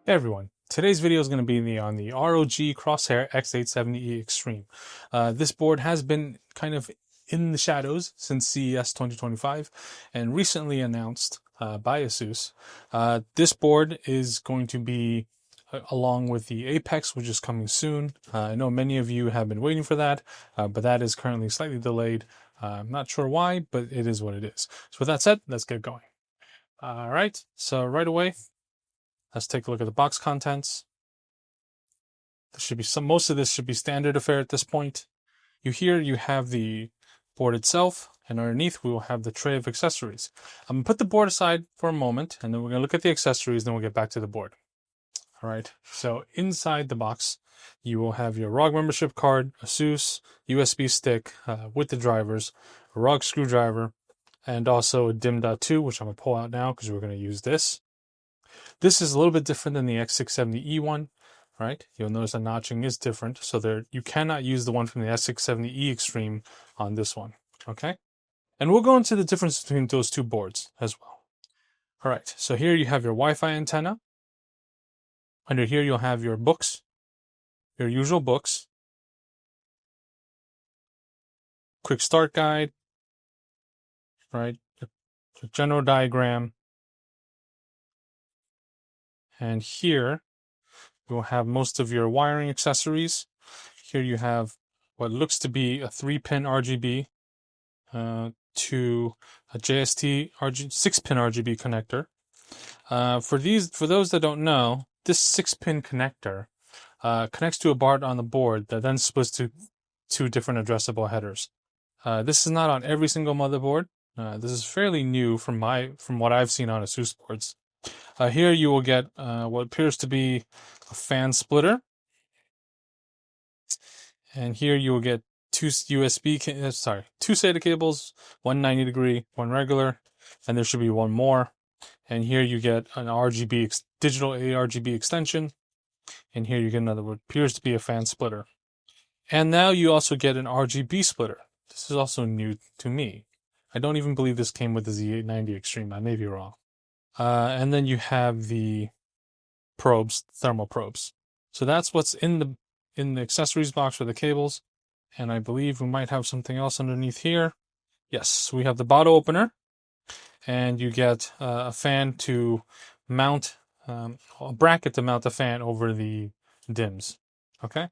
Hey everyone, today's video is going to be on the ROG Crosshair X870E Extreme. This board has been kind of in the shadows since CES 2025 and recently announced by ASUS. This board is going to be along with the Apex, which is coming soon. I know many of you have been waiting for that, but that is currently slightly delayed. I'm not sure why, but it is what it is. So with that said, let's get going. All right, so right away, let's take a look at the box contents. There should be most of this should be standard affair at this point. You have the board itself, and underneath we will have the tray of accessories. I'm gonna put the board aside for a moment, and then we're gonna look at the accessories, then we'll get back to the board. All right, so inside the box, you will have your ROG membership card, ASUS, USB stick with the drivers, a ROG screwdriver, and also a DIMM.2, which I'm gonna pull out now because we're gonna use this. This is a little bit different than the X670E one, right? You'll notice the notching is different, so you cannot use the one from the S670E Extreme on this one, okay? And we'll go into the difference between those two boards as well. All right, so here you have your Wi-Fi antenna. Under here you'll have your books, your usual books, quick start guide, right? The general diagram. And here you'll have most of your wiring accessories. Here you have what looks to be a 3-pin RGB to a JST 6-pin RGB connector. For those that don't know, this 6-pin connector connects to a bar on the board that then splits to two different addressable headers. This is not on every single motherboard. This is fairly new from what I've seen on ASUS boards. Here you will get what appears to be a fan splitter. And here you will get two SATA cables, one 90 degree, one regular, and there should be one more. And here you get an digital ARGB extension. And here you get another what appears to be a fan splitter. And now you also get an RGB splitter. This is also new to me. I don't even believe this came with the Z890 Extreme. I may be wrong. And then you have the probes, thermal probes. So that's what's in the accessories box for the cables. And I believe we might have something else underneath here. Yes, we have the bottle opener. And you get a fan to mount, a bracket to mount the fan over the DIMMs. Okay?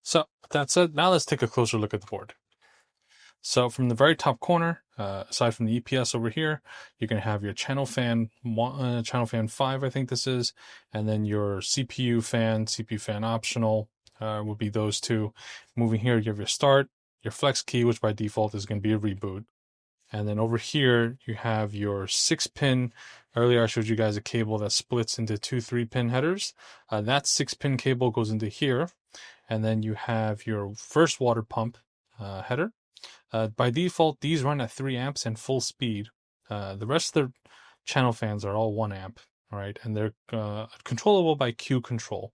So, with that said, now let's take a closer look at the board. So from the very top corner, aside from the EPS over here, you're going to have your channel fan 5, I think this is, and then your CPU fan optional will be those two. Moving here, you have your start, your flex key, which by default is going to be a reboot. And then over here, you have your 6-pin. Earlier, I showed you guys a cable that splits into two 3-pin headers. That 6-pin cable goes into here. And then you have your first water pump header. By default, these run at 3 amps and full speed. The rest of the channel fans are all 1 amp, right? And they're controllable by Q control,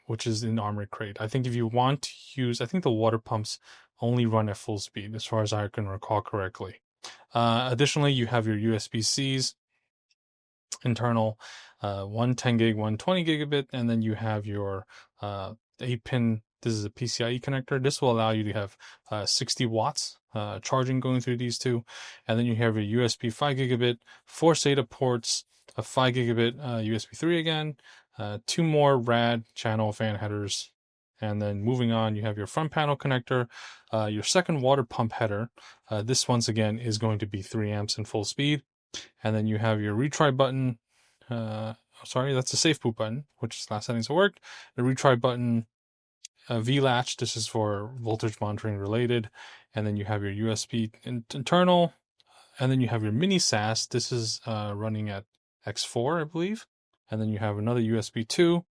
which is in Armored Crate. I think if you want to use, I think the water pumps only run at full speed, as far as I can recall correctly. Additionally, you have your USB-Cs, internal, one 10 gig, one 20 gigabit, and then you have your 8-pin. This is a PCIe connector. This will allow you to have 60 watts charging going through these two. And then you have your USB 5 gigabit, 4 SATA ports, a 5 gigabit USB 3 again, 2 more RAD channel fan headers. And then moving on, you have your front panel connector, your second water pump header. This once again is going to be 3 amps and full speed. And then you have your retry button. Sorry, that's a safe boot button, which is last settings that worked. The retry button, V-latch, this is for voltage monitoring related. And then you have your USB internal. And then you have your mini SAS. This is running at X4, I believe. And then you have another USB 2.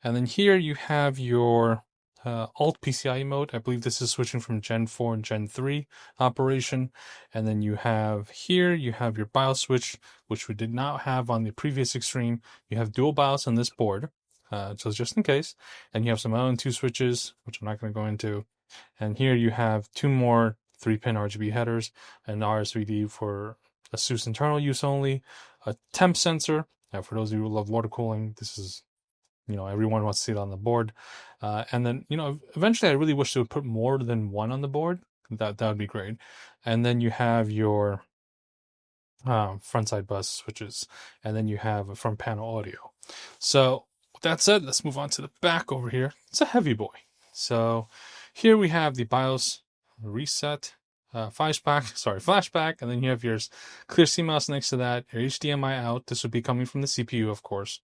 And then here you have your alt PCIe mode. I believe this is switching from Gen 4 and Gen 3 operation. And then you have your BIOS switch, which we did not have on the previous Extreme. You have dual BIOS on this board. So just in case. And you have some LN2 switches, which I'm not going to go into. And here you have 2 more 3-pin RGB headers, and RSVD for ASUS internal use only, a temp sensor, For those of you who love water cooling, this is, everyone wants to see it on the board. And then, eventually I really wish they would put more than one on the board. That would be great. And then you have your front side bus switches, and then you have a front panel audio. So with that said, let's move on to the back over here. It's a heavy boy. So here we have the BIOS reset, flashback, and then you have your clear CMOS next to that, your HDMI out. This would be coming from the CPU, of course.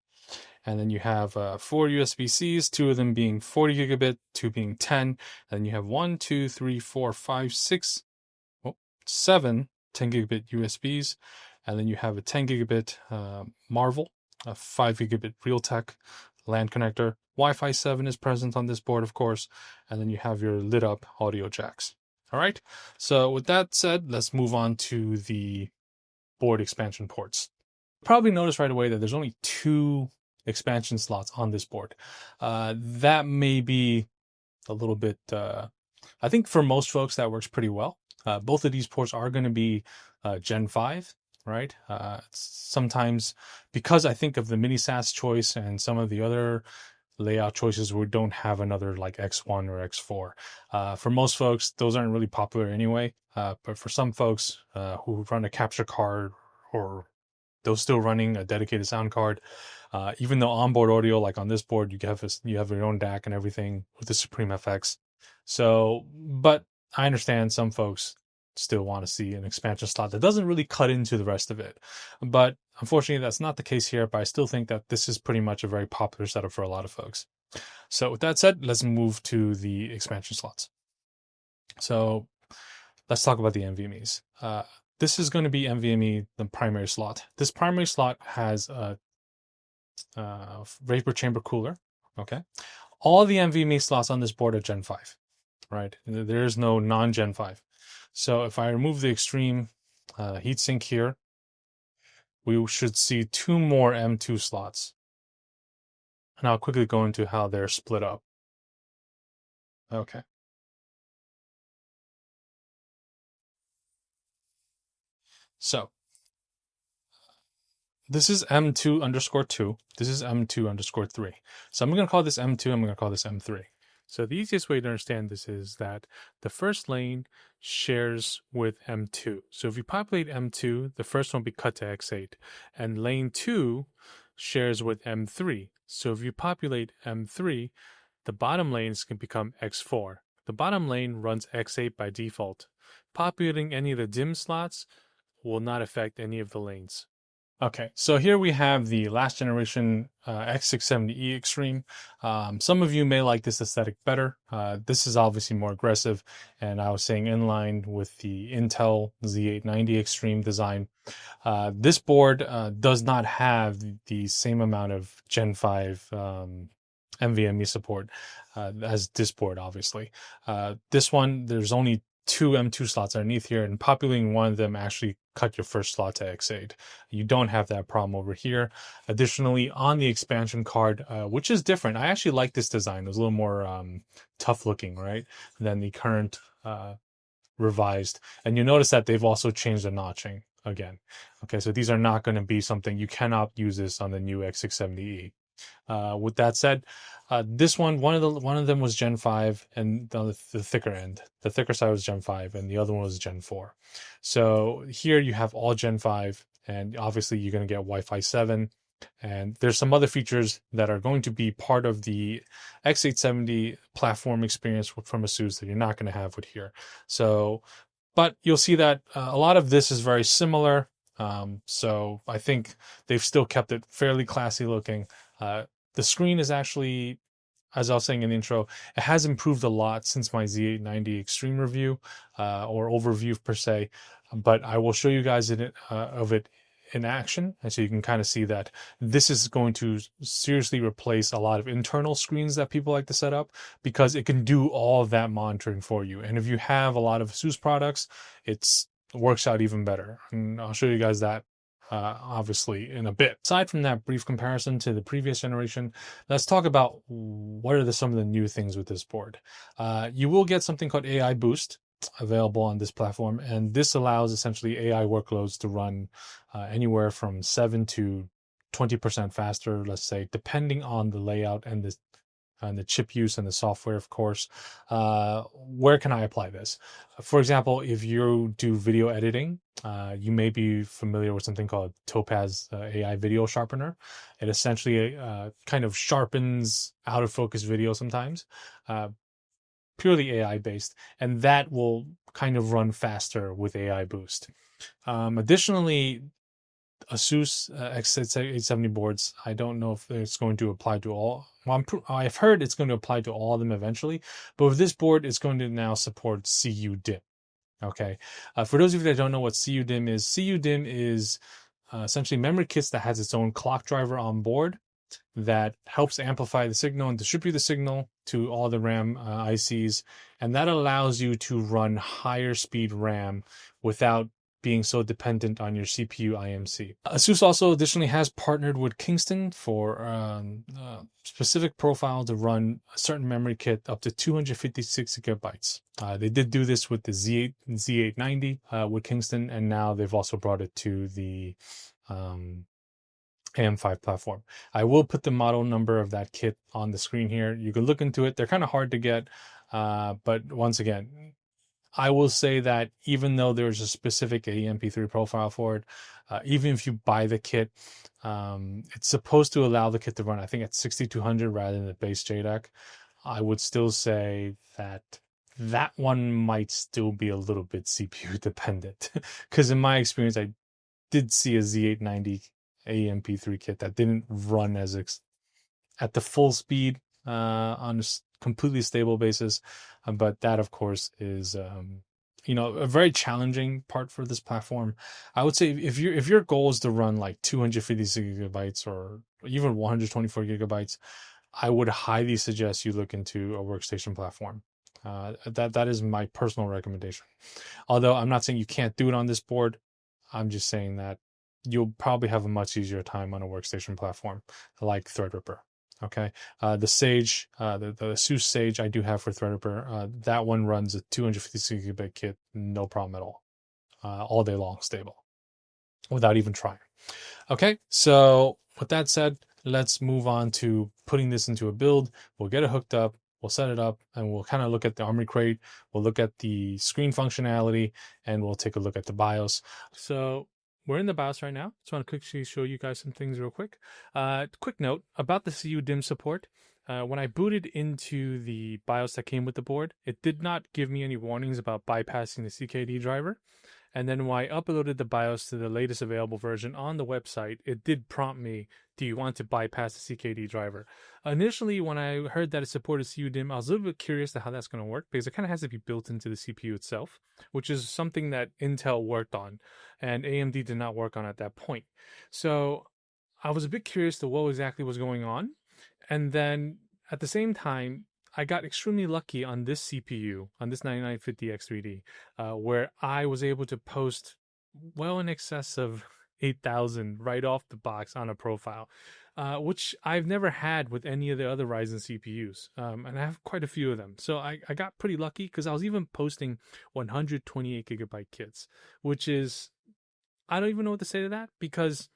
And then you have 4 USB-Cs, 2 of them being 40 gigabit, 2 being 10. And then you have 1, 2, 3, 4, 5, 6, 7 10 gigabit USBs. And then you have a 10 gigabit Marvel, a 5 gigabit Realtek LAN connector. Wi-Fi 7 is present on this board, of course. And then you have your lit up audio jacks. All right. So with that said, let's move on to the board expansion ports. Probably notice right away that there's only 2 expansion slots on this board. That may be a little bit, I think for most folks that works pretty well. Both of these ports are going to be Gen 5, right? Sometimes, because I think of the mini SAS choice and some of the other layout choices, we don't have another like X1 or X4. For most folks, those aren't really popular anyway. But for some folks who run a capture card, or those still running a dedicated sound card, even though onboard audio, like on this board, you have your own DAC and everything with the Supreme FX. So, but I understand some folks still want to see an expansion slot that doesn't really cut into the rest of it. But unfortunately, that's not the case here, but I still think that this is pretty much a very popular setup for a lot of folks. So with that said, let's move to the expansion slots. So let's talk about the NVMEs. This is going to be NVMe, the primary slot. This primary slot has a vapor chamber cooler. Okay. All the NVMe slots on this board are Gen 5, right? There is no non-Gen 5. So if I remove the extreme heatsink here, we should see 2 more M2 slots. And I'll quickly go into how they're split up. Okay. So this is M2_2. This is M2_3. So I'm going to call this M2. I'm going to call this M3. So the easiest way to understand this is that the first lane shares with M2. So if you populate M2, the first one will be cut to X8. And lane 2 shares with M3. So if you populate M3, the bottom lanes can become X4. The bottom lane runs X8 by default. Populating any of the DIMM slots will not affect any of the lanes. Okay, so here we have the last generation X670E Extreme. Some of you may like this aesthetic better. This is obviously more aggressive, and I was saying in line with the Intel Z890 Extreme design. This board does not have the same amount of Gen 5 NVMe support as this board, obviously. This one, there's only 2 M2 slots underneath here, and populating one of them actually cut your first slot to X8. You don't have that problem over here. Additionally, on the expansion card, which is different, I actually like this design. It was a little more tough looking, right, than the current revised. And you notice that they've also changed the notching again. Okay, so these are not going to be something, you cannot use this on the new X670E. With that said, this one of them was Gen 5, and the thicker end, the thicker side was Gen 5, and the other one was Gen 4. So here you have all Gen 5, and obviously you're going to get Wi-Fi 7, and there's some other features that are going to be part of the X870 platform experience from ASUS that you're not going to have with here. So, but you'll see that a lot of this is very similar. So I think they've still kept it fairly classy looking. The screen is actually, as I was saying in the intro, it has improved a lot since my Z890 Extreme review, or overview per se, but I will show you guys of it in action, and so you can kind of see that this is going to seriously replace a lot of internal screens that people like to set up, because it can do all of that monitoring for you. And if you have a lot of ASUS products, it works out even better, and I'll show you guys that obviously in a bit. Aside from that brief comparison to the previous generation, let's talk about what are some of the new things with this board. You will get something called AI Boost available on this platform, and this allows essentially AI workloads to run anywhere from 7 to 20% faster, let's say, depending on the layout and the chip use and the software, of course. Where can I apply this? For example, if you do video editing, you may be familiar with something called Topaz AI Video Sharpener. It essentially kind of sharpens out of focus video sometimes, purely AI based, and that will kind of run faster with AI Boost. Additionally, ASUS X870 boards, I don't know if it's going to apply to all. Well, I've heard it's going to apply to all of them eventually, but with this board, it's going to now support CU-DIMM. Okay, for those of you that don't know what CU-DIMM is essentially memory kits that has its own clock driver on board that helps amplify the signal and distribute the signal to all the RAM ICs, and that allows you to run higher speed RAM without being so dependent on your CPU IMC. ASUS also additionally has partnered with Kingston for a specific profile to run a certain memory kit up to 256 gigabytes. They did do this with the Z890 with Kingston, and now they've also brought it to the AM5 platform. I will put the model number of that kit on the screen here. You can look into it. They're kind of hard to get, but once again, I will say that even though there's a specific AEMP3 profile for it, even if you buy the kit, it's supposed to allow the kit to run, I think, at 6200 rather than the base JDEC. I would still say that that one might still be a little bit CPU dependent, because in my experience, I did see a Z890 AEMP3 kit that didn't run as at the full speed on a completely stable basis, but that of course is a very challenging part for this platform. I would say if your goal is to run like 256 gigabytes or even 124 gigabytes, I would highly suggest you look into a workstation platform. That is my personal recommendation. Although I'm not saying you can't do it on this board, I'm just saying that you'll probably have a much easier time on a workstation platform like Threadripper. Okay, the Sage, the ASUS Sage I do have for Threadripper, that one runs a 256 gigabyte kit, no problem at all day long, stable, without even trying. Okay, so with that said, let's move on to putting this into a build. We'll get it hooked up, we'll set it up, and we'll kind of look at the Armory Crate, we'll look at the screen functionality, and we'll take a look at the BIOS. So we're in the BIOS right now. Just want to quickly show you guys some things real quick. Quick note about the CU-DIMM support. When I booted into the BIOS that came with the board, it did not give me any warnings about bypassing the CKD driver. And then when I uploaded the BIOS to the latest available version on the website, it did prompt me, do you want to bypass the CKD driver? Initially, when I heard that it supported CU-DIMM, I was a little bit curious to how that's going to work, because it kind of has to be built into the CPU itself, which is something that Intel worked on and AMD did not work on at that point. So I was a bit curious to what exactly was going on. And then at the same time, I got extremely lucky on this CPU, on this 9950X3D, where I was able to post well in excess of 8,000 right off the box on a profile, which I've never had with any of the other Ryzen CPUs, and I have quite a few of them. So I got pretty lucky, because I was even posting 128 gigabyte kits, which is, I don't even know what to say to that, because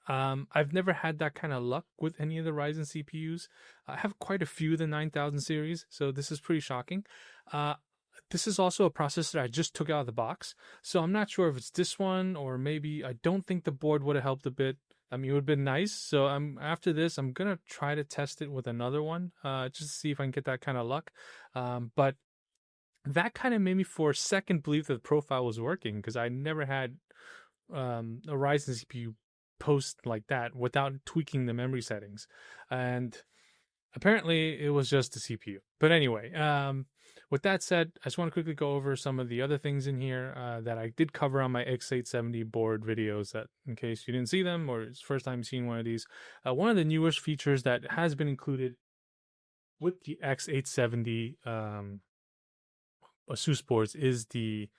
I've never had that kind of luck with any of the Ryzen CPUs. I have quite a few of the 9000 series, so this is pretty shocking. This is also a processor I just took out of the box, so I'm not sure if it's this one, or maybe I don't think the board would have helped a bit. I mean, it would have been nice. So after this, I'm going to try to test it with another one, just to see if I can get that kind of luck. But that kind of made me for a second believe that the profile was working, because I never had a Ryzen CPU post like that without tweaking the memory settings, and apparently it was just the CPU. But anyway, with that said, I just want to quickly go over some of the other things in here that I did cover on my X870 board videos, that in case you didn't see them or it's the first time seeing one of these. One of the newest features that has been included with the X870 ASUS boards is the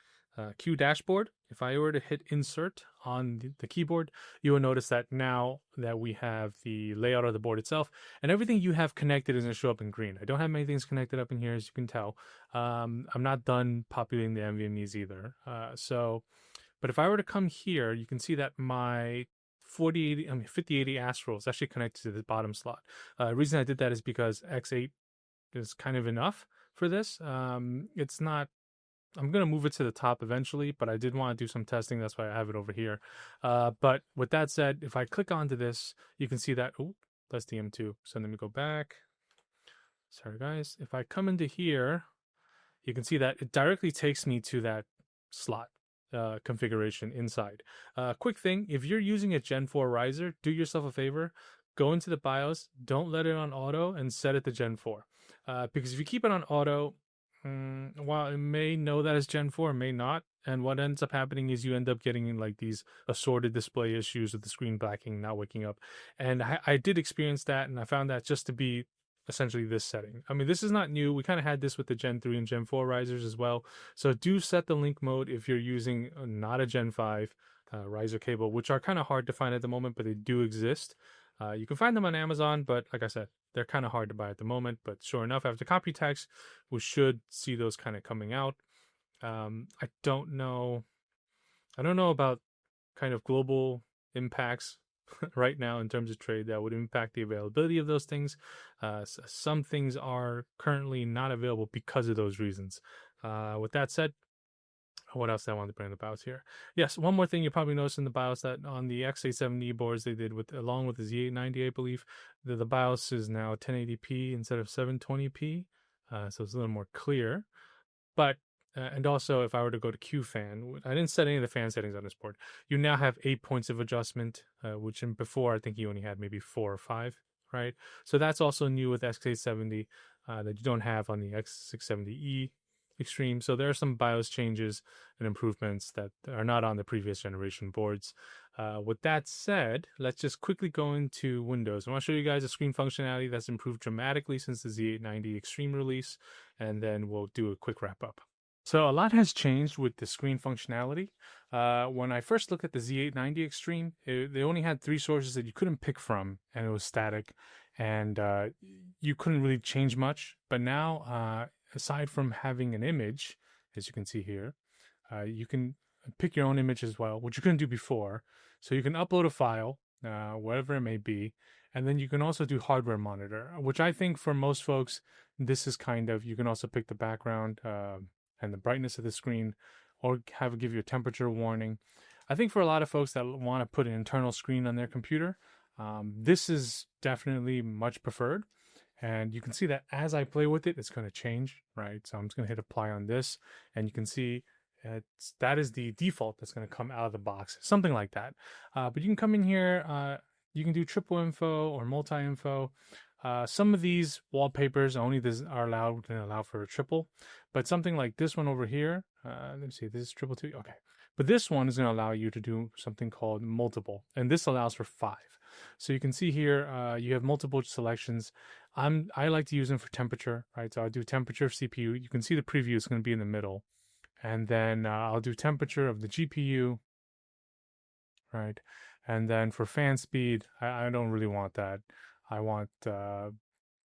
Q dashboard. If I were to hit insert on the keyboard, you will notice that now that we have the layout of the board itself, and everything you have connected is going to show up in green. I don't have many things connected up in here, as you can tell. I'm not done populating the NVMEs either. But if I were to come here, you can see that my 5080 Astral is actually connected to the bottom slot. The reason I did that is because X8 is kind of enough for this. It's not. I'm going to move it to the top eventually, but I did want to do some testing. That's why I have it over here. But with that said, if I click onto this, you can see that, oh, that's the M2. So let me go back. Sorry, guys. If I come into here, you can see that it directly takes me to that slot configuration inside. Quick thing, if you're using a Gen 4 riser, do yourself a favor. Go into the BIOS, don't let it on auto, and set it to Gen 4. Because if you keep it on auto, while it may know that it's Gen 4, it may not. And what ends up happening is you end up getting like these assorted display issues with the screen blacking, not waking up. And I did experience that, and I found that just to be essentially this setting. I mean, this is not new. We kind of had this with the Gen 3 and Gen 4 risers as well. So do set the link mode if you're using not a Gen 5 riser cable, which are kind of hard to find at the moment, but they do exist. You can find them on Amazon, but like I said, they're kind of hard to buy at the moment. But sure enough, after Computex, we should see those kind of coming out. I don't know about kind of global impacts right now in terms of trade that would impact the availability of those things. Some things are currently not available because of those reasons. With that said, what else I wanted to bring in the BIOS here? Yes, one more thing you probably noticed in the BIOS that on the X870E boards they did with along with the Z890, I believe, the BIOS is now 1080p instead of 720p, so it's a little more clear. But and also, if I were to go to QFan, I didn't set any of the fan settings on this board. You now have 8 points of adjustment, which before I think you only had maybe 4 or 5, right? So that's also new with X870 that you don't have on the X670E Extreme. So there are some BIOS changes and improvements that are not on the previous generation boards. With that said, let's just quickly go into Windows. I want to show you guys a screen functionality that's improved dramatically since the Z890 Extreme release, and then we'll do a quick wrap up. So a lot has changed with the screen functionality. When I first looked at the Z890 Extreme, they only had 3 sources that you couldn't pick from, and it was static, and you couldn't really change much. But now, aside from having an image, as you can see here, you can pick your own image as well, which you couldn't do before. So you can upload a file, whatever it may be, and then you can also do hardware monitor, which I think for most folks, this is kind of, you can also pick the background and the brightness of the screen, or have it give you a temperature warning. I think for a lot of folks that want to put an internal screen on their computer, this is definitely much preferred. And you can see that as I play with it, it's going to change, right? So I'm just going to hit apply on this, and you can see that is the default that's going to come out of the box, something like that. But you can come in here, you can do triple info or multi-info. Some of these wallpapers only are allowed for a triple, but something like this one over here, let me see, this is triple 2, okay. But this one is going to allow you to do something called multiple, and this allows for 5. So you can see here, you have multiple selections. I like to use them for temperature, right? So I'll do temperature of CPU. You can see the preview is going to be in the middle, and then I'll do temperature of the GPU, right? And then for fan speed, I don't really want that. I want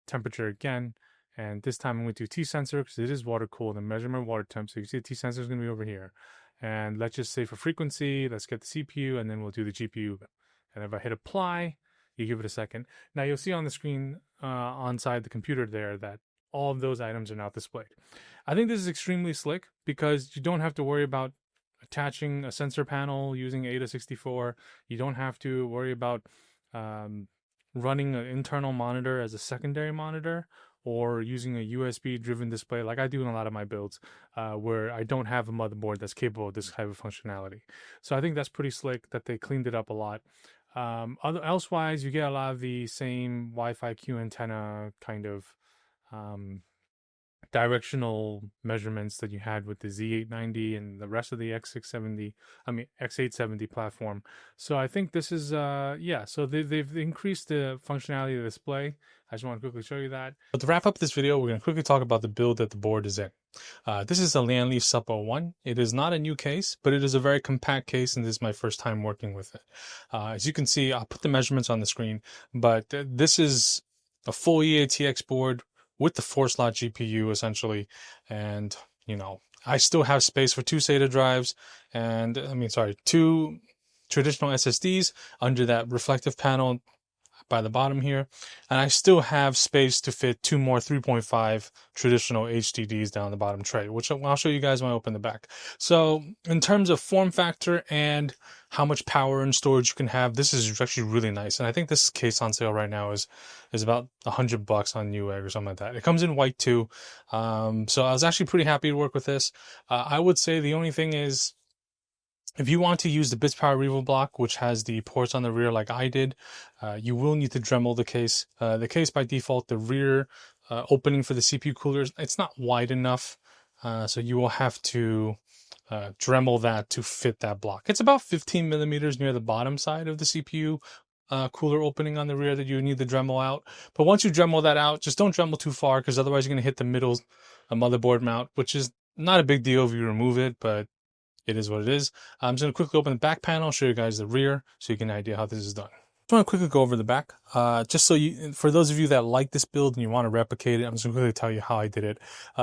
temperature again, and this time I'm going to do T-sensor because it is water cooled and measure my water temp. So you see the T-sensor is going to be over here. And let's just say for frequency, let's get the CPU, and then we'll do the GPU. And if I hit apply, you give it a second. Now you'll see on the screen onside the computer there that all of those items are now displayed. I think this is extremely slick because you don't have to worry about attaching a sensor panel using AIDA64. You don't have to worry about running an internal monitor as a secondary monitor, or using a USB driven display like I do in a lot of my builds, where I don't have a motherboard that's capable of this type of functionality. So I think that's pretty slick that they cleaned it up a lot. Elsewise, you get a lot of the same Wi-Fi Q antenna kind of directional measurements that you had with the Z890 and the rest of the X870 platform. So I think this is, so they've increased the functionality of the display. I just want to quickly show you that. But to wrap up this video, we're going to quickly talk about the build that the board is in. This is a Lian LI Sup 01. It is not a new case, but it is a very compact case, and this is my first time working with it. As you can see, I'll put the measurements on the screen, but this is a full EATX board with the 4-slot GPU essentially, and I still have space for 2 SATA drives, and 2 traditional SSDs under that reflective panel by the bottom here, and I still have space to fit 2 more 3.5 traditional HDDs down the bottom tray, which I'll show you guys when I open the back. So in terms of form factor and how much power and storage you can have, this is actually really nice. And I think this case on sale right now is about $100 on Newegg or something like that. It comes in white too, so I was actually pretty happy to work with this. I would say the only thing is, if you want to use the Bitspower Revo block, which has the ports on the rear like I did, you will need to Dremel the case. The case by default, the rear opening for the CPU coolers, it's not wide enough, so you will have to Dremel that to fit that block. It's about 15 millimeters near the bottom side of the CPU cooler opening on the rear that you need to Dremel out. But once you Dremel that out, just don't Dremel too far, because otherwise you're going to hit the middle motherboard mount, which is not a big deal if you remove it, but it is what it is. I'm just going to quickly open the back panel, show you guys the rear, so you can idea how this is done. I want to quickly go over the back, just so you, for those of you that like this build and you want to replicate it, I'm just going to quickly tell you how I did it.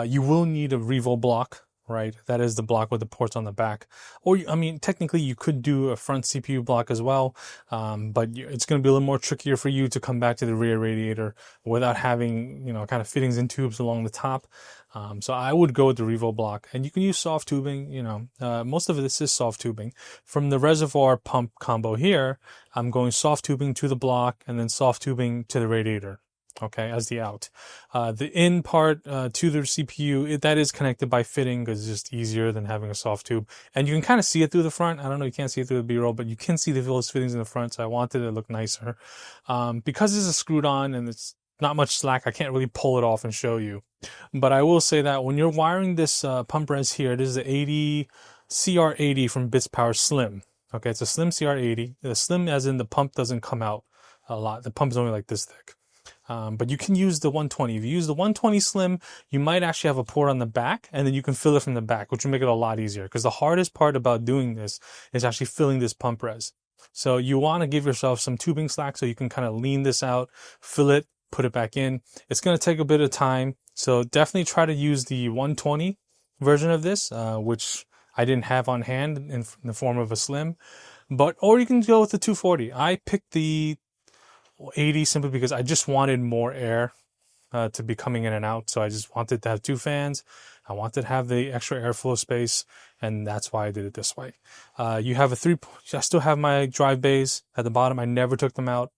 You will need a Revo block, right? That is the block with the ports on the back. Or, I mean, technically you could do a front CPU block as well, but it's going to be a little more trickier for you to come back to the rear radiator without having, you know, kind of fittings and tubes along the top. So I would go with the Revo block, and you can use soft tubing. You know, most of this is soft tubing. From the reservoir pump combo here, I'm going soft tubing to the block and then soft tubing to the radiator, okay, as the out. The in part to the CPU, that is connected by fitting, because it's just easier than having a soft tube. And you can kind of see it through the front. I don't know, you can't see it through the B-roll, but you can see those fittings in the front, so I wanted it to look nicer. Because this is screwed on and it's not much slack, I can't really pull it off and show you. But I will say that when you're wiring this pump res here, this is the CR80 from Bitspower Slim. Okay, it's a Slim CR80. The Slim as in the pump doesn't come out a lot. The pump is only like this thick. But you can use the 120. If you use the 120 Slim, you might actually have a port on the back, and then you can fill it from the back, which will make it a lot easier. Because the hardest part about doing this is actually filling this pump res. So you want to give yourself some tubing slack so you can kind of lean this out, fill it, put it back in. It's going to take a bit of time. So definitely try to use the 120 version of this, which I didn't have on hand in the form of a Slim. Or you can go with the 240. I picked the 80 simply because I just wanted more air to be coming in and out. So I just wanted to have 2 fans. I wanted to have the extra airflow space, and that's why I did it this way. You have I still have my drive bays at the bottom. I never took them out.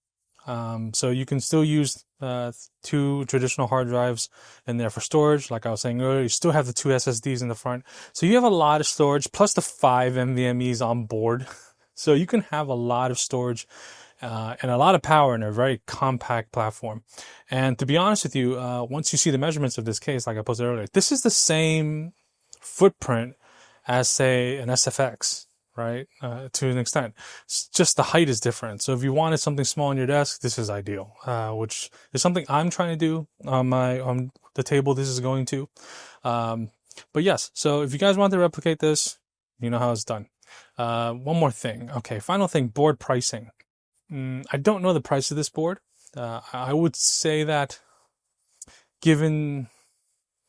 So you can still use 2 traditional hard drives in there for storage. Like I was saying earlier, you still have the 2 SSDs in the front. So you have a lot of storage, plus the 5 NVMEs on board. So you can have a lot of storage and a lot of power in a very compact platform. And to be honest with you, once you see the measurements of this case, like I posted earlier, this is the same footprint as, say, an SFX. Right, to an extent. It's just the height is different. So if you wanted something small on your desk, this is ideal, which is something I'm trying to do on the table this is going to. But yes, so if you guys want to replicate this, you know how it's done. One more thing. Okay, final thing, board pricing. I don't know the price of this board. I would say that given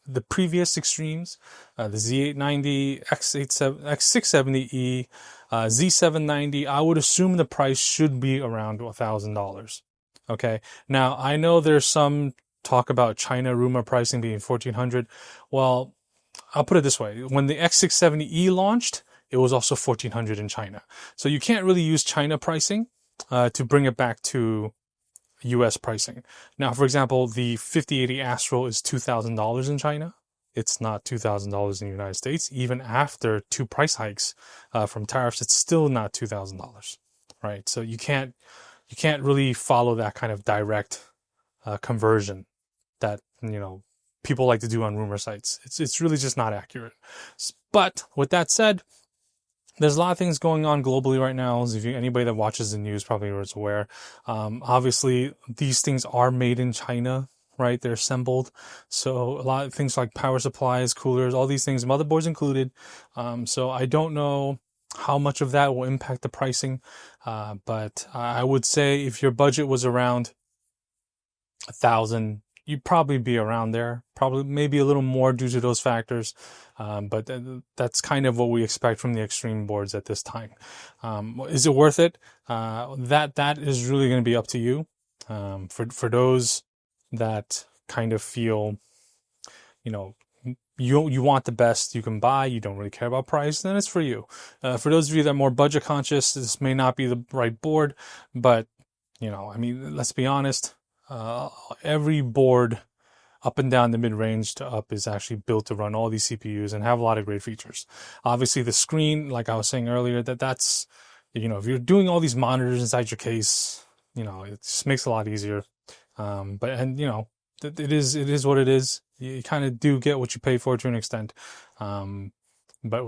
the previous extremes, the Z890, X870E, Z790, I would assume the price should be around $1,000. Okay. Now, I know there's some talk about China rumor pricing being $1,400. Well, I'll put it this way. When the X670E launched, it was also $1,400 in China. So you can't really use China pricing to bring it back to US pricing. Now, for example, the 5080 Astral is $2,000 in China. It's not $2,000 in the United States. Even after 2 price hikes from tariffs, it's still not $2,000, right? So you can't really follow that kind of direct conversion that, you know, people like to do on rumor sites. It's really just not accurate. But with that said, there's a lot of things going on globally right now. As anybody that watches the news probably is aware. Obviously, these things are made in China, right? They're assembled. So a lot of things like power supplies, coolers, all these things, motherboards included. So I don't know how much of that will impact the pricing. But I would say if your budget was around $1,000, you'd probably be around there, probably maybe a little more due to those factors. But that's kind of what we expect from the extreme boards at this time. Is it worth it? That is really going to be up to you. For those that kind of feel, you know, you want the best you can buy, you don't really care about price, then it's for you. For those of you that are more budget conscious, this may not be the right board, but I mean, let's be honest, every board up and down the mid-range to up is actually built to run all these CPUs and have a lot of great features. Obviously the screen, like I was saying earlier, that's if you're doing all these monitors inside your case, it just makes it a lot easier. It is what it is. You kind of do get what you pay for to an extent. But